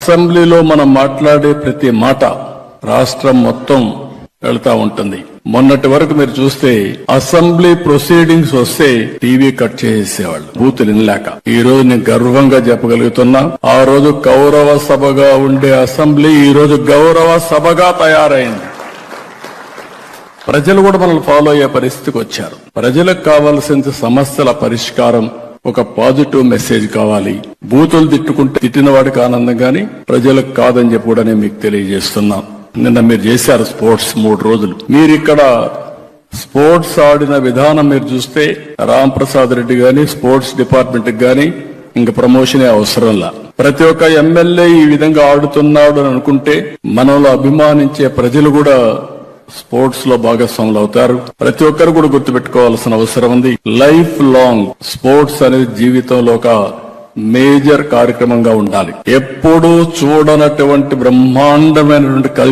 అసెంబ్లీలో మనం మాట్లాడే ప్రతి మాట రాష్ట్రం మొత్తం వెళ్తా ఉంటుంది. మొన్నటి వరకు మీరు చూస్తే అసెంబ్లీ ప్రొసీడింగ్స్ వస్తే టీవీ కట్ చేసేవాళ్ళు బూతులు వినలేక. ఈ రోజు నేను గర్వంగా చెప్పగలుగుతున్నా, ఆ రోజు గౌరవ సభగా ఉండే అసెంబ్లీ ఈ రోజు గౌరవ సభగా తయారైంది. ప్రజలు కూడా మనల్ని ఫాలో అయ్యే పరిస్థితికి వచ్చారు. ప్రజలకు కావాల్సిన సమస్యల పరిష్కారం, ఒక పాజిటివ్ మెసేజ్ కావాలి. బూతులు తిట్టుకుంటే తిట్టిన వాడికి ఆనందం గాని ప్రజలకు కాదని చెప్పి కూడా నేను మీకు తెలియజేస్తున్నా. నిన్న మీరు చేశారు స్పోర్ట్స్ 3 రోజులు. మీరు ఇక్కడ స్పోర్ట్స్ ఆడిన విధానం మీరు చూస్తే రామ్ ప్రసాద్ రెడ్డి గాని స్పోర్ట్స్ డిపార్ట్మెంట్ గాని ఇంక ప్రమోషనే అవసరంలా. ప్రతి ఒక్క ఎమ్మెల్యే ఈ విధంగా ఆడుతున్నాడు అని అనుకుంటే మనలో అభిమానించే ప్రజలు కూడా స్పోర్ట్స్ లో భాగస్వాములు అవుతారు. ప్రతి ఒక్కరు కూడా గుర్తుపెట్టుకోవాల్సిన అవసరం ఉంది. లైఫ్ లాంగ్ స్పోర్ట్స్ అనేది జీవితంలో ఒక మేజర్ కార్యక్రమంగా ఉండాలి. ఎప్పుడూ చూడనటువంటి బ్రహ్మాండమైనటువంటి